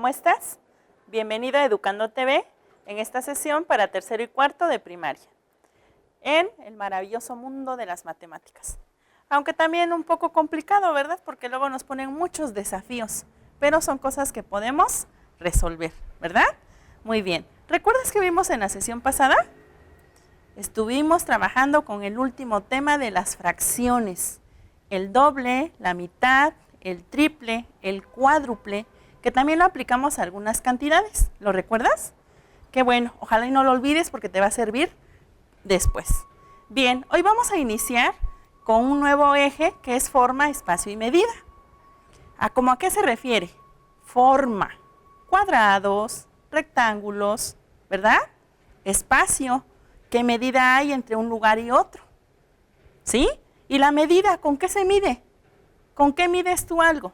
¿cómo estás? Bienvenido a Educando TV en esta sesión para tercero y cuarto de primaria, en el maravilloso mundo de las matemáticas. Aunque también un poco complicado, ¿verdad? Porque luego nos ponen muchos desafíos, pero son cosas que podemos resolver, ¿verdad? Muy bien. ¿Recuerdas que vimos en la sesión pasada? Estuvimos trabajando con el último tema de las fracciones, el doble, la mitad, el triple, el cuádruple, que también lo aplicamos a algunas cantidades. ¿Lo recuerdas? Qué bueno, ojalá y no lo olvides porque te va a servir después. Bien, hoy vamos a iniciar con un nuevo eje que es forma, espacio y medida. ¿A qué se refiere? Forma, cuadrados, rectángulos, ¿verdad? Espacio, ¿qué medida hay entre un lugar y otro? ¿Sí? ¿Y la medida, con qué se mide? ¿Con qué mides tú algo?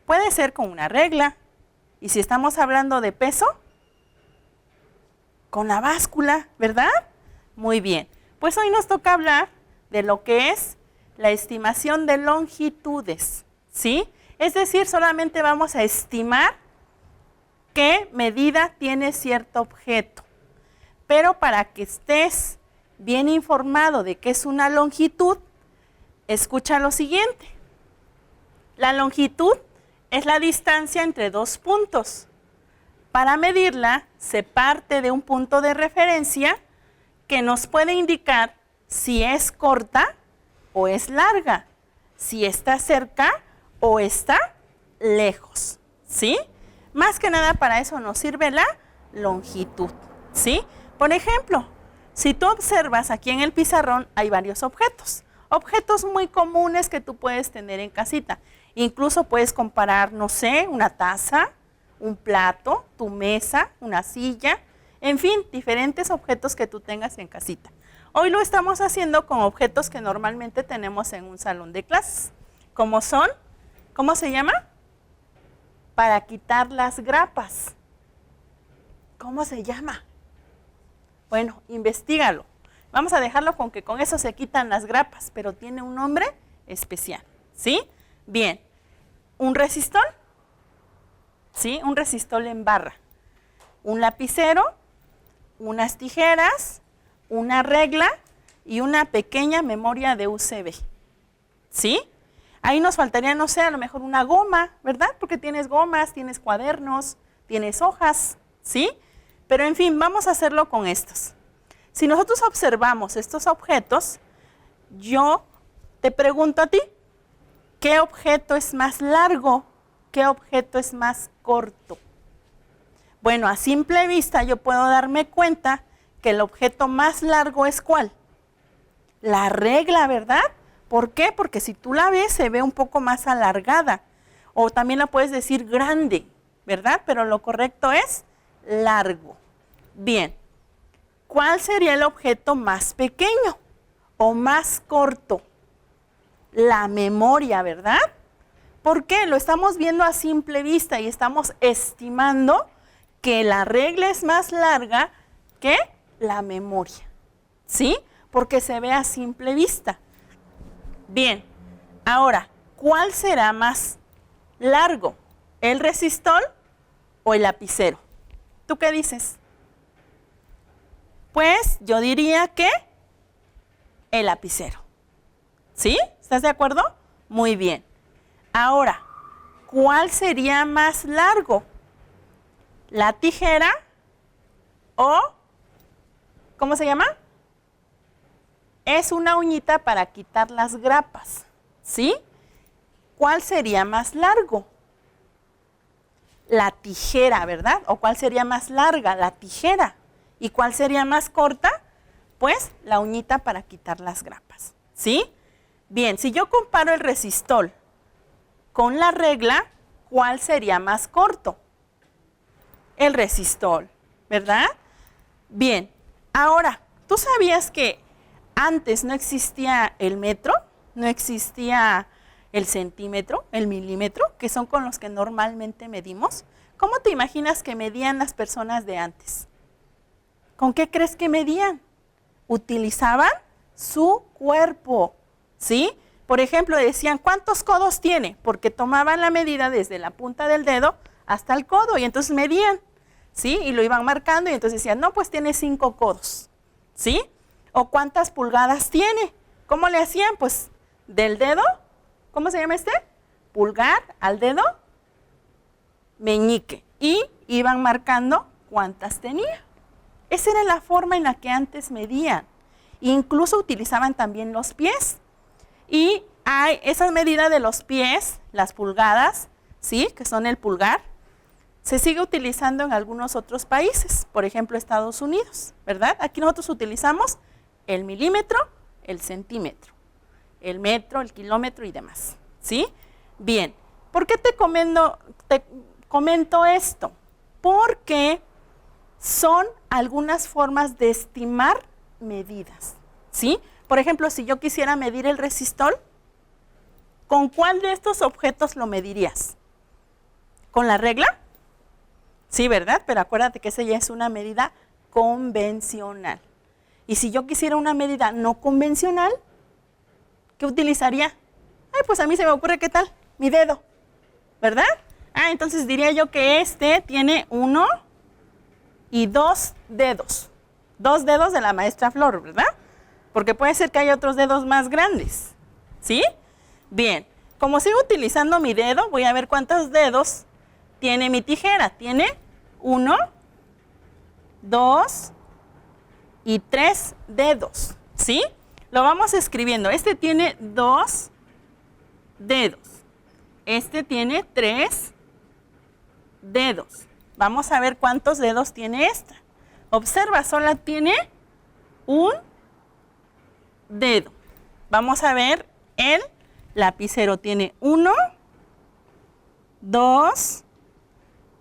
Puede ser con una regla. Y si estamos hablando de peso, con la báscula, ¿verdad? Muy bien. Pues hoy nos toca hablar de lo que es la estimación de longitudes, ¿sí? Es decir, solamente vamos a estimar qué medida tiene cierto objeto. Pero para que estés bien informado de qué es una longitud, escucha lo siguiente. La longitud es la distancia entre dos puntos. Para medirla, se parte de un punto de referencia que nos puede indicar si es corta o es larga, si está cerca o está lejos, ¿sí? Más que nada para eso nos sirve la longitud, ¿sí? Por ejemplo, si tú observas aquí en el pizarrón hay varios objetos. Objetos muy comunes que tú puedes tener en casita. Incluso puedes comparar, no sé, una taza, un plato, tu mesa, una silla, en fin, diferentes objetos que tú tengas en casita. Hoy lo estamos haciendo con objetos que normalmente tenemos en un salón de clases, como son, ¿cómo se llama? Para quitar las grapas. ¿Cómo se llama? Bueno, investígalo. Vamos a dejarlo con que con eso se quitan las grapas, pero tiene un nombre especial, ¿sí? Bien, un resistol, ¿sí? Un resistol en barra, un lapicero, unas tijeras, una regla y una pequeña memoria de USB, ¿sí? Ahí nos faltaría, no sé, a lo mejor una goma, ¿verdad? Porque tienes gomas, tienes cuadernos, tienes hojas, ¿sí? Pero en fin, vamos a hacerlo con estos. Si nosotros observamos estos objetos, yo te pregunto a ti, ¿qué objeto es más largo? ¿Qué objeto es más corto? Bueno, a simple vista yo puedo darme cuenta que el objeto más largo es ¿cuál? La regla, ¿verdad? ¿Por qué? Porque si tú la ves se ve un poco más alargada. O también la puedes decir grande, ¿verdad? Pero lo correcto es largo. Bien. ¿Cuál sería el objeto más pequeño o más corto? La memoria, ¿verdad? ¿Por qué? Lo estamos viendo a simple vista y estamos estimando que la regla es más larga que la memoria, ¿sí? Porque se ve a simple vista. Bien, ahora, ¿cuál será más largo? ¿El resistol o el lapicero? ¿Tú qué dices? Pues yo diría que el lapicero, ¿sí? ¿Estás de acuerdo? Muy bien. Ahora, ¿cuál sería más largo? ¿La tijera o, cómo se llama? Es una uñita para quitar las grapas, ¿sí? ¿Cuál sería más largo? La tijera, ¿verdad? ¿O cuál sería más larga? La tijera. ¿Y cuál sería más corta? Pues la uñita para quitar las grapas, ¿sí? Bien, si yo comparo el resistol con la regla, ¿cuál sería más corto? El resistol, ¿verdad? Bien, ahora, ¿tú sabías que antes no existía el metro? No existía el centímetro, el milímetro, que son con los que normalmente medimos. ¿Cómo te imaginas que medían las personas de antes? ¿Con qué crees que medían? Utilizaban su cuerpo, ¿sí? Por ejemplo, decían, ¿cuántos codos tiene? Porque tomaban la medida desde la punta del dedo hasta el codo, y entonces medían, ¿sí? Y lo iban marcando, y entonces decían, no, pues tiene 5 codos, ¿sí? O cuántas pulgadas tiene. ¿Cómo le hacían? Pues del dedo, ¿cómo se llama este? Pulgar al dedo meñique, y iban marcando cuántas tenía. Esa era la forma en la que antes medían. Incluso utilizaban también los pies. Y hay esa medida de los pies, las pulgadas, ¿sí? Que son el pulgar, se sigue utilizando en algunos otros países, por ejemplo Estados Unidos, ¿verdad? Aquí nosotros utilizamos el milímetro, el centímetro, el metro, el kilómetro y demás, ¿sí? Bien, ¿por qué te comento esto? Porque son algunas formas de estimar medidas, ¿sí? Por ejemplo, si yo quisiera medir el resistol, ¿con cuál de estos objetos lo medirías? ¿Con la regla? Sí, ¿verdad? Pero acuérdate que esa ya es una medida convencional. Y si yo quisiera una medida no convencional, ¿qué utilizaría? Ay, pues a mí se me ocurre, ¿qué tal? Mi dedo, ¿verdad? Ah, entonces diría yo que este tiene 1 y 2 dedos. 2 dedos de la maestra Flor, ¿verdad? Porque puede ser que haya otros dedos más grandes, ¿sí? Bien, como sigo utilizando mi dedo, voy a ver cuántos dedos tiene mi tijera. Tiene 1, 2 y 3 dedos, ¿sí? Lo vamos escribiendo. Este tiene 2 dedos. Este tiene 3 dedos. Vamos a ver cuántos dedos tiene esta. Observa, sola tiene un dedo. Vamos a ver, el lapicero tiene 1, 2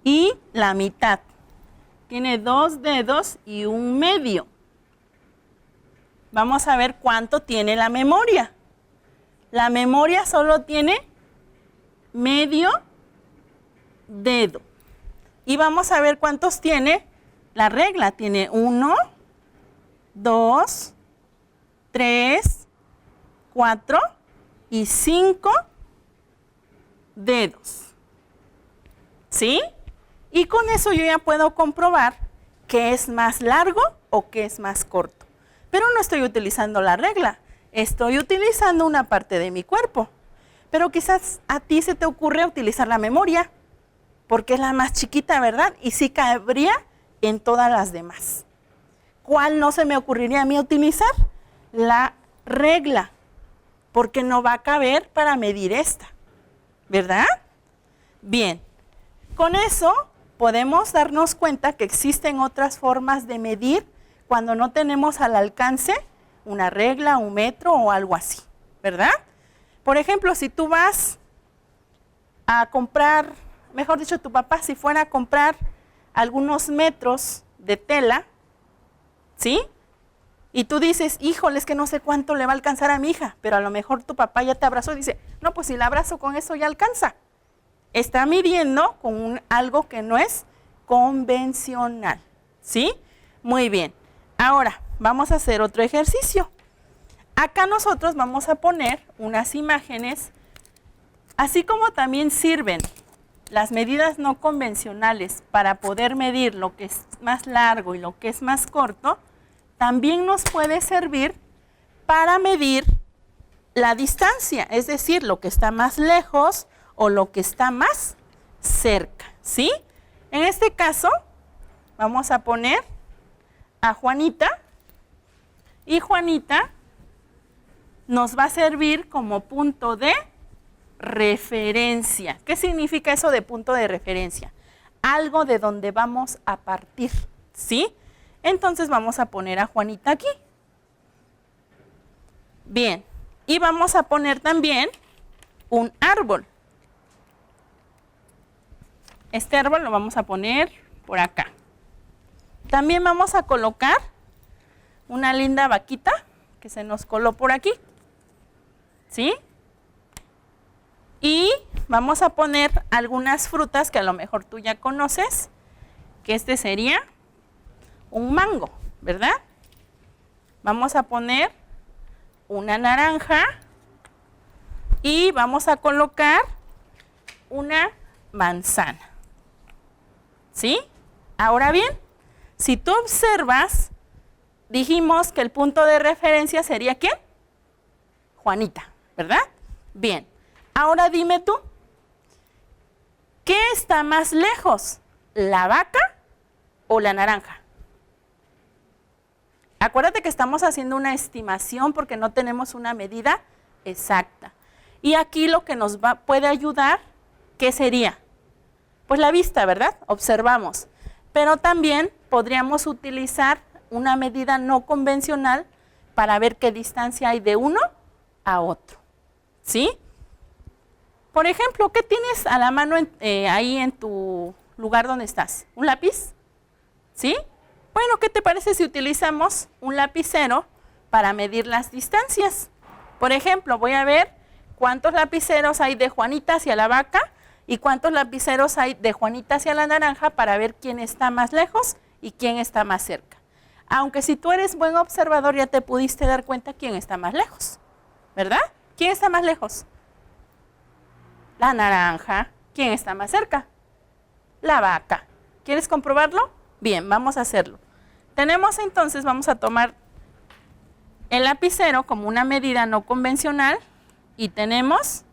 y la mitad. Tiene 2 dedos y un medio. Vamos a ver cuánto tiene la memoria. La memoria solo tiene medio dedo. Y vamos a ver cuántos tiene la regla. Tiene 1, 2, 3, 4 y 5 dedos. ¿Sí? Y con eso yo ya puedo comprobar qué es más largo o qué es más corto. Pero no estoy utilizando la regla, estoy utilizando una parte de mi cuerpo. Pero quizás a ti se te ocurre utilizar la memoria, porque es la más chiquita, ¿verdad? Y sí cabría en todas las demás. ¿Cuál no se me ocurriría a mí utilizar? La regla, porque no va a caber para medir esta, ¿verdad? Bien, con eso podemos darnos cuenta que existen otras formas de medir cuando no tenemos al alcance una regla, un metro o algo así, ¿verdad? Por ejemplo, si tú vas a comprar, mejor dicho, tu papá si fuera a comprar algunos metros de tela, ¿sí? Y tú dices, híjole, es que no sé cuánto le va a alcanzar a mi hija, pero a lo mejor tu papá ya te abrazó y dice, no, pues si la abrazo con eso ya alcanza. Está midiendo con algo que no es convencional, ¿sí? Muy bien. Ahora, vamos a hacer otro ejercicio. Acá nosotros vamos a poner unas imágenes, así como también sirven las medidas no convencionales para poder medir lo que es más largo y lo que es más corto, también nos puede servir para medir la distancia, es decir, lo que está más lejos o lo que está más cerca, ¿sí? En este caso, vamos a poner a Juanita, y Juanita nos va a servir como punto de referencia. ¿Qué significa eso de punto de referencia? Algo de donde vamos a partir, ¿sí? Entonces vamos a poner a Juanita aquí. Bien, y vamos a poner también un árbol. Este árbol lo vamos a poner por acá. También vamos a colocar una linda vaquita que se nos coló por aquí, ¿sí? Y vamos a poner algunas frutas que a lo mejor tú ya conoces, que este sería un mango, ¿verdad? Vamos a poner una naranja y vamos a colocar una manzana, ¿Sí? Ahora bien, si tú observas, dijimos que el punto de referencia sería ¿quién? Juanita, ¿verdad? Bien, ahora dime tú, ¿qué está más lejos? ¿La vaca o la naranja? Acuérdate que estamos haciendo una estimación porque no tenemos una medida exacta. Y aquí lo que nos puede ayudar, ¿qué sería? Pues la vista, ¿verdad? Observamos. Pero también podríamos utilizar una medida no convencional para ver qué distancia hay de uno a otro. ¿Sí? Por ejemplo, ¿qué tienes a la mano ahí en tu lugar donde estás? ¿Un lápiz? ¿Sí? Bueno, ¿qué te parece si utilizamos un lapicero para medir las distancias? Por ejemplo, voy a ver cuántos lapiceros hay de Juanita hacia la vaca y cuántos lapiceros hay de Juanita hacia la naranja para ver quién está más lejos y quién está más cerca. Aunque si tú eres buen observador ya te pudiste dar cuenta quién está más lejos, ¿verdad? ¿Quién está más lejos? La naranja. ¿Quién está más cerca? La vaca. ¿Quieres comprobarlo? Bien, vamos a hacerlo. Tenemos entonces, vamos a tomar el lapicero como una medida no convencional y tenemos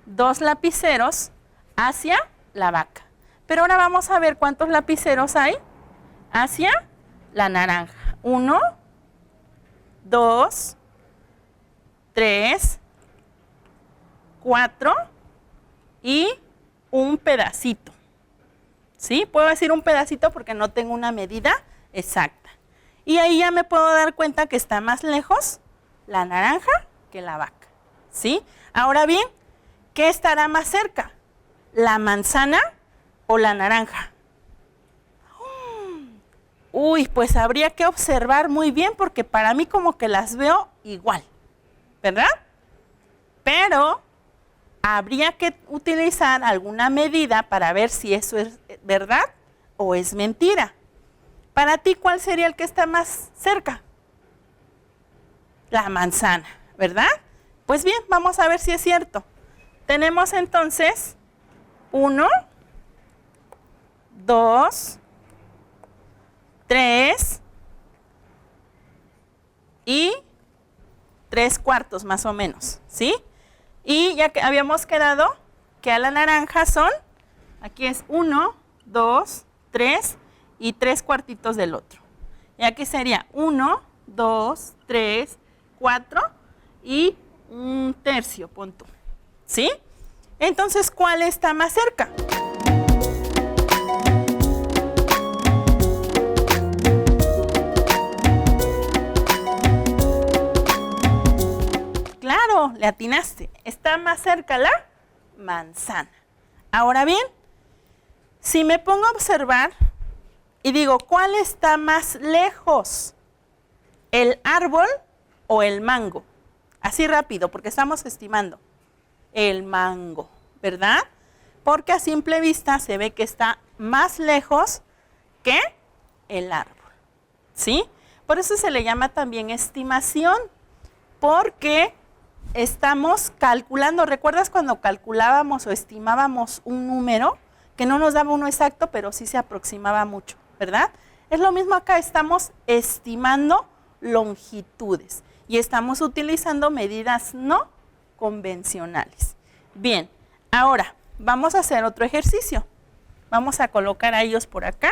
2 lapiceros hacia la vaca. Pero ahora vamos a ver cuántos lapiceros hay hacia la naranja. 1, 2, 3, 4 y un pedacito. ¿Sí? Puedo decir un pedacito porque no tengo una medida exacta. Y ahí ya me puedo dar cuenta que está más lejos la naranja que la vaca. ¿Sí? Ahora bien, ¿qué estará más cerca? ¿La manzana o la naranja? Uy, pues habría que observar muy bien porque para mí como que las veo igual, ¿verdad? Pero habría que utilizar alguna medida para ver si eso es verdad o es mentira. Para ti, ¿cuál sería el que está más cerca? La manzana, ¿verdad? Pues bien, vamos a ver si es cierto. Tenemos entonces 1, 2, 3 y 3/4 más o menos, ¿sí? Y ya que habíamos quedado que a la naranja son, aquí es 1, 2, 3 y 3/4 del otro. Y aquí sería 1, 2, 3, 4 y 1/3, punto. ¿Sí? Entonces, ¿cuál está más cerca? Claro, le atinaste. Está más cerca la manzana. Ahora bien, si me pongo a observar y digo, ¿cuál está más lejos? ¿El árbol o el mango? Así rápido, porque estamos estimando. El mango, ¿verdad? Porque a simple vista se ve que está más lejos que el árbol. ¿Sí? Por eso se le llama también estimación, porque estamos calculando. ¿Recuerdas cuando calculábamos o estimábamos un número que no nos daba uno exacto, pero sí se aproximaba mucho, ¿verdad? Es lo mismo acá, estamos estimando longitudes y estamos utilizando medidas no convencionales. Bien, ahora vamos a hacer otro ejercicio. Vamos a colocar a ellos por acá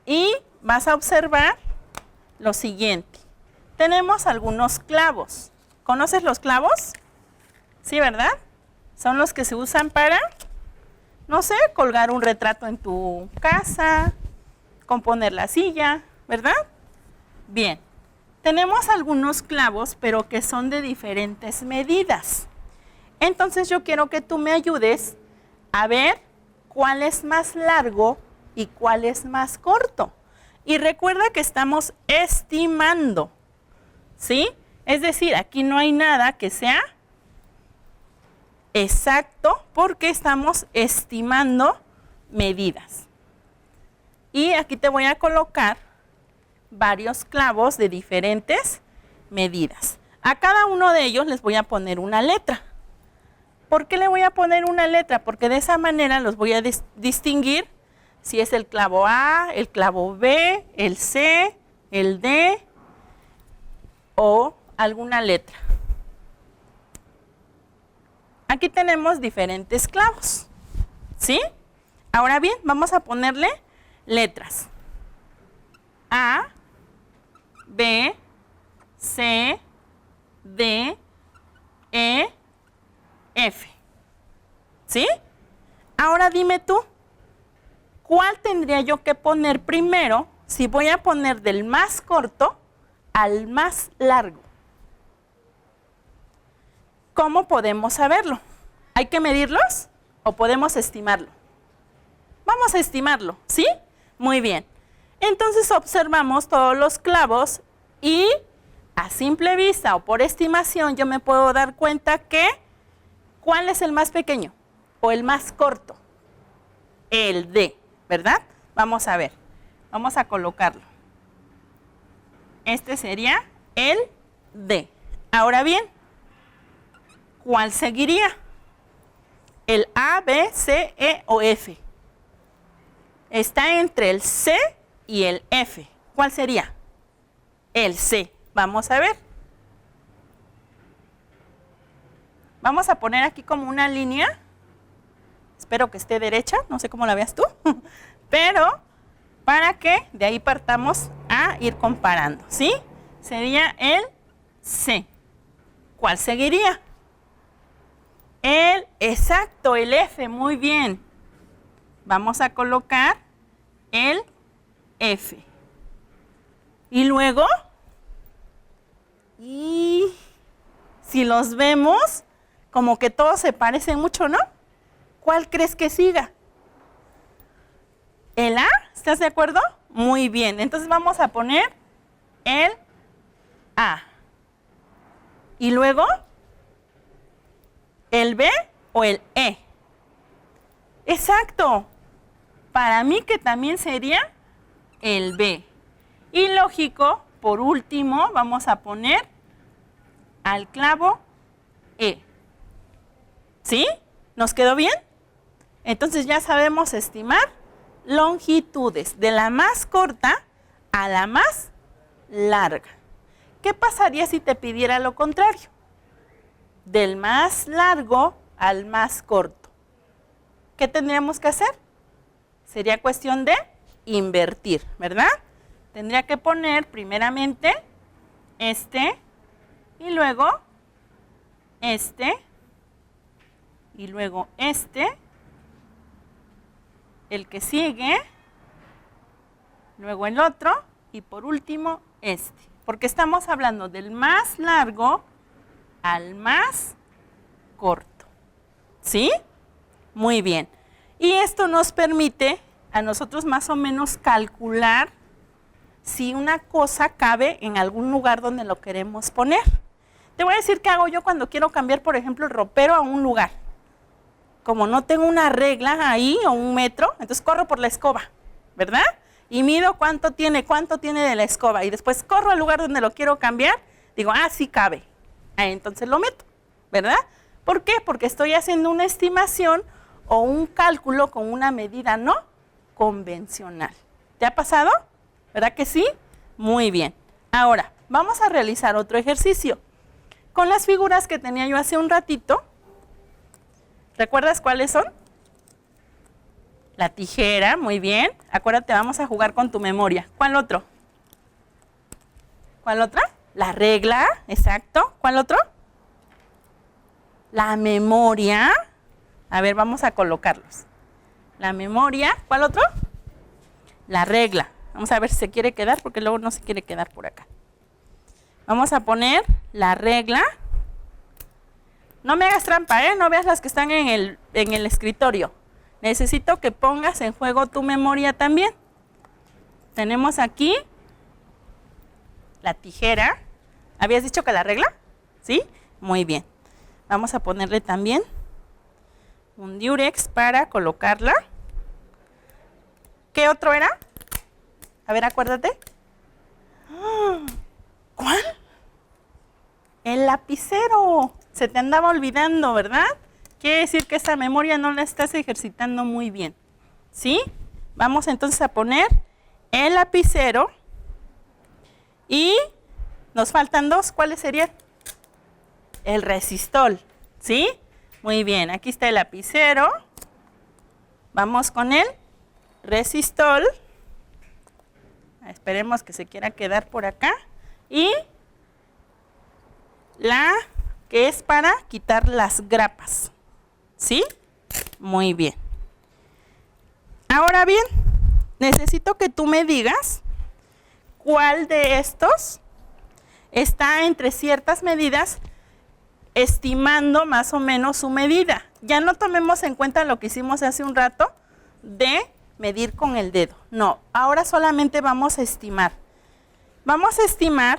y vas a observar lo siguiente. Tenemos algunos clavos. ¿Conoces los clavos? Sí, ¿verdad? Son los que se usan para, no sé, colgar un retrato en tu casa, componer la silla, ¿verdad? Bien, tenemos algunos clavos, pero que son de diferentes medidas. Entonces yo quiero que tú me ayudes a ver cuál es más largo y cuál es más corto. Y recuerda que estamos estimando, ¿sí? Es decir, aquí no hay nada que sea exacto porque estamos estimando medidas. Y aquí te voy a colocar varios clavos de diferentes medidas. A cada uno de ellos les voy a poner una letra. ¿Por qué le voy a poner una letra? Porque de esa manera los voy a distinguir si es el clavo A, el clavo B, el C, el D o alguna letra. Aquí tenemos diferentes clavos, ¿sí? Ahora bien, vamos a ponerle letras. A, B, C, D, E, F. ¿Sí? Ahora dime tú, ¿cuál tendría yo que poner primero si voy a poner del más corto al más largo? ¿Cómo podemos saberlo? ¿Hay que medirlos o podemos estimarlo? Vamos a estimarlo, ¿sí? Muy bien. Entonces observamos todos los clavos y a simple vista o por estimación yo me puedo dar cuenta que ¿cuál es el más pequeño o el más corto? El D, ¿verdad? Vamos a ver, vamos a colocarlo. Este sería el D. Ahora bien, ¿cuál seguiría? ¿El A, B, C, E o F? Está entre el C y el F. ¿Cuál sería? El C. Vamos a ver. Vamos a poner aquí como una línea. Espero que esté derecha, no sé cómo la veas tú. Pero para que de ahí partamos a ir comparando, ¿sí? Sería el C. ¿Cuál seguiría? Exacto, el F, muy bien. Vamos a colocar el F. Y luego, y si los vemos, como que todos se parecen mucho, ¿no? ¿Cuál crees que siga? ¿El A? ¿Estás de acuerdo? Muy bien, entonces vamos a poner el A. Y luego, ¿el B o el E? Exacto. Para mí que también sería el B. Y lógico, por último, vamos a poner al clavo E. ¿Sí? ¿Nos quedó bien? Entonces ya sabemos estimar longitudes de la más corta a la más larga. ¿Qué pasaría si te pidiera lo contrario? Del más largo al más corto. ¿Qué tendríamos que hacer? Sería cuestión de invertir, ¿verdad? Tendría que poner primeramente este y luego este y luego este, el que sigue, luego el otro y por último este. Porque estamos hablando del más largo al más corto. ¿Sí? Muy bien. Y esto nos permite a nosotros más o menos calcular si una cosa cabe en algún lugar donde lo queremos poner. Te voy a decir qué hago yo cuando quiero cambiar, por ejemplo, el ropero a un lugar. Como no tengo una regla ahí o un metro, entonces corro por la escoba, ¿verdad? Y mido cuánto tiene de la escoba. Y después corro al lugar donde lo quiero cambiar, digo, sí cabe. Entonces lo meto, ¿verdad? ¿Por qué? Porque estoy haciendo una estimación o un cálculo con una medida no convencional. ¿Te ha pasado? ¿Verdad que sí? Muy bien. Ahora, vamos a realizar otro ejercicio. Con las figuras que tenía yo hace un ratito, ¿recuerdas cuáles son? La tijera, muy bien. Acuérdate, vamos a jugar con tu memoria. ¿Cuál otro? ¿Cuál otra? La regla, exacto. ¿Cuál otro? La memoria. A ver, vamos a colocarlos. La memoria. ¿Cuál otro? La regla. Vamos a ver si se quiere quedar, porque luego no se quiere quedar por acá. Vamos a poner la regla. No me hagas trampa, no veas las que están en el escritorio. Necesito que pongas en juego tu memoria también. Tenemos aquí la tijera. ¿Habías dicho que la regla? ¿Sí? Muy bien. Vamos a ponerle también un diurex para colocarla. ¿Qué otro era? A ver, acuérdate. ¿Cuál? El lapicero. Se te andaba olvidando, ¿verdad? Quiere decir que esa memoria no la estás ejercitando muy bien, ¿sí? Vamos entonces a poner el lapicero y nos faltan dos. ¿Cuáles serían? El resistol, ¿sí? Muy bien, aquí está el lapicero. Vamos con el resistol. Esperemos que se quiera quedar por acá. Y la que es para quitar las grapas, ¿sí? Muy bien. Ahora bien, necesito que tú me digas cuál de estos está entre ciertas medidas, estimando más o menos su medida. Ya no tomemos en cuenta lo que hicimos hace un rato de medir con el dedo. No, ahora solamente vamos a estimar. Vamos a estimar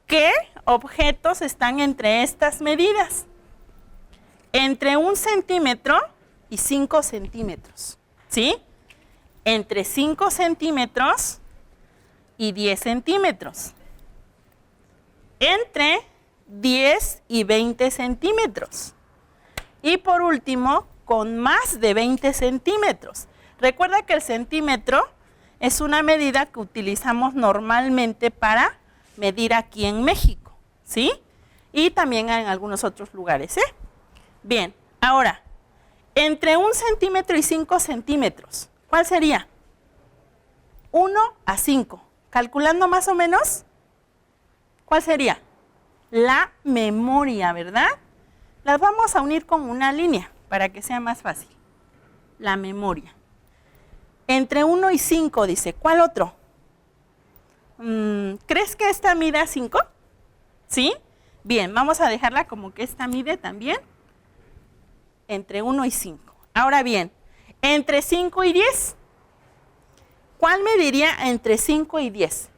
qué objetos están entre estas medidas. Entre 1 centímetro y 5 centímetros, ¿sí? Entre 5 centímetros y 10 centímetros. Entre 10 y 20 centímetros. Y por último, con más de 20 centímetros. Recuerda que el centímetro es una medida que utilizamos normalmente para medir aquí en México, ¿sí? Y también en algunos otros lugares, ¿eh? Bien, ahora, entre 1 centímetro y 5 centímetros, ¿cuál sería? 1 a 5. Calculando más o menos, ¿cuál sería? La memoria, ¿verdad? Las vamos a unir con una línea para que sea más fácil. La memoria. Entre 1 y 5, dice. ¿Cuál otro? ¿Crees que esta mida 5? ¿Sí? Bien, vamos a dejarla como que esta mide también entre 1 y 5. Ahora bien, entre 5 y 10. ¿Cuál mediría entre 5 y 10?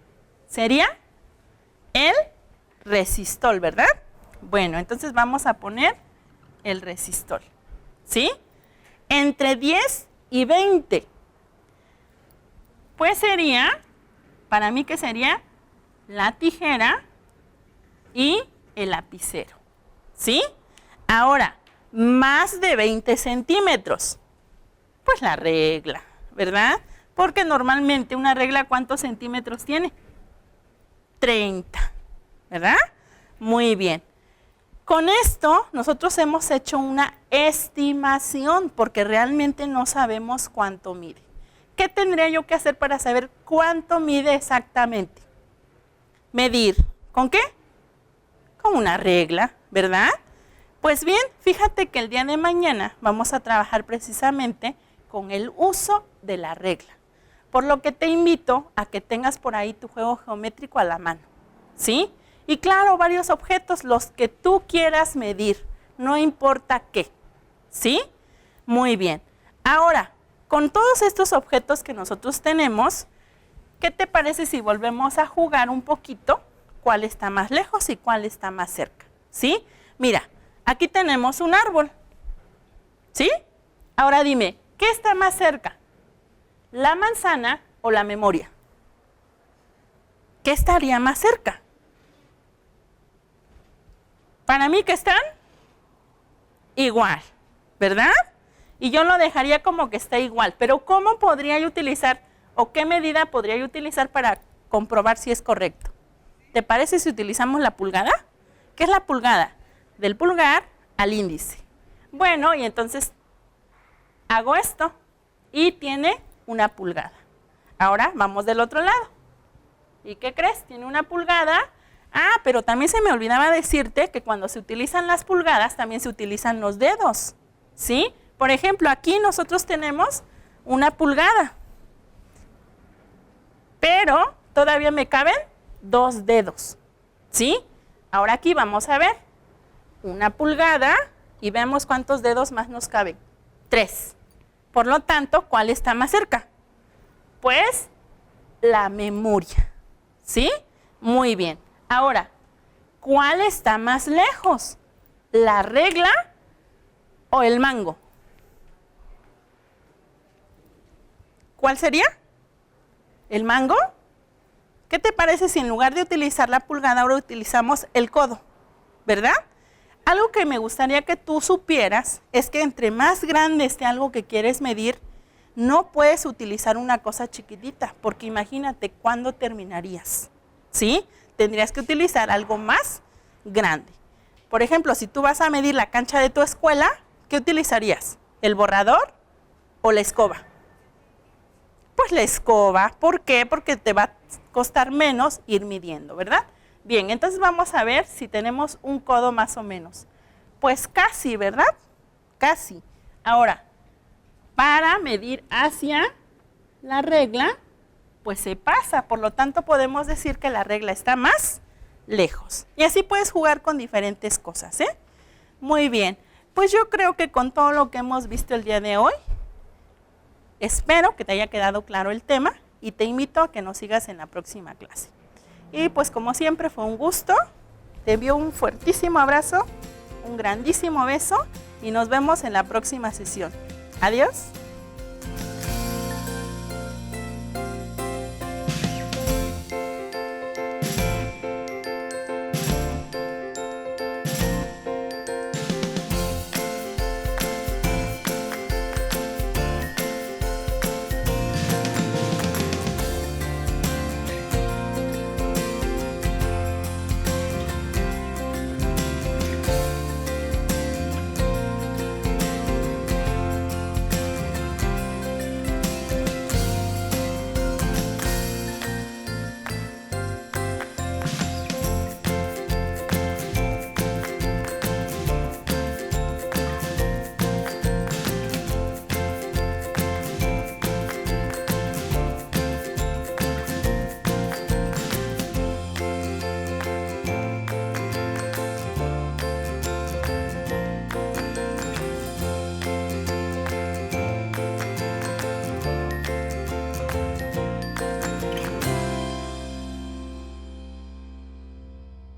Sería el resistol, ¿verdad? Bueno, entonces vamos a poner el resistol, ¿sí? Entre 10 y 20. Pues sería, para mí, ¿qué sería? La tijera y el lapicero, ¿sí? Ahora, más de 20 centímetros, pues la regla, ¿verdad? Porque normalmente una regla, ¿cuántos centímetros tiene? 30, ¿verdad? Muy bien. Con esto nosotros hemos hecho una estimación porque realmente no sabemos cuánto mide. ¿Qué tendría yo que hacer para saber cuánto mide exactamente? Medir. ¿Con qué? Con una regla, ¿verdad? Pues bien, fíjate que el día de mañana vamos a trabajar precisamente con el uso de la regla. Por lo que te invito a que tengas por ahí tu juego geométrico a la mano, ¿sí? Y claro, varios objetos, los que tú quieras medir, no importa qué, ¿sí? Muy bien. Ahora, con todos estos objetos que nosotros tenemos, ¿qué te parece si volvemos a jugar un poquito? ¿Cuál está más lejos y cuál está más cerca? ¿Sí? Mira, aquí tenemos un árbol, ¿sí? Ahora dime, ¿qué está más cerca? ¿La manzana o la memoria? ¿Qué estaría más cerca? Para mí que están igual, ¿verdad? Y yo lo dejaría como que está igual. Pero ¿cómo podría yo utilizar o qué medida podría yo utilizar para comprobar si es correcto? ¿Te parece si utilizamos la pulgada? ¿Qué es la pulgada? Del pulgar al índice. Bueno, y entonces hago esto y tiene una pulgada. Ahora vamos del otro lado. ¿Y qué crees? Tiene una pulgada. Ah, pero también se me olvidaba decirte que cuando se utilizan las pulgadas también se utilizan los dedos, ¿sí? Por ejemplo, aquí nosotros tenemos una pulgada, pero todavía me caben 2 dedos, ¿sí? Ahora aquí vamos a ver una pulgada y vemos cuántos dedos más nos caben. 3. Por lo tanto, ¿cuál está más cerca? Pues la memoria, ¿sí? Muy bien. Ahora, ¿cuál está más lejos? ¿La regla o el mango? ¿Cuál sería? ¿El mango? ¿Qué te parece si en lugar de utilizar la pulgada ahora utilizamos el codo? ¿Verdad? Algo que me gustaría que tú supieras es que entre más grande esté algo que quieres medir, no puedes utilizar una cosa chiquitita, porque imagínate cuándo terminarías, ¿sí? Tendrías que utilizar algo más grande. Por ejemplo, si tú vas a medir la cancha de tu escuela, ¿qué utilizarías? ¿El borrador o la escoba? Pues la escoba. ¿Por qué? Porque te va a costar menos ir midiendo, ¿verdad? Bien, entonces vamos a ver si tenemos un codo más o menos. Pues casi, ¿verdad? Casi. Ahora, para medir hacia la regla, pues se pasa. Por lo tanto, podemos decir que la regla está más lejos. Y así puedes jugar con diferentes cosas, ¿eh? Muy bien. Pues yo creo que con todo lo que hemos visto el día de hoy, espero que te haya quedado claro el tema y te invito a que nos sigas en la próxima clase. Y pues como siempre fue un gusto, te envío un fuertísimo abrazo, un grandísimo beso y nos vemos en la próxima sesión. Adiós.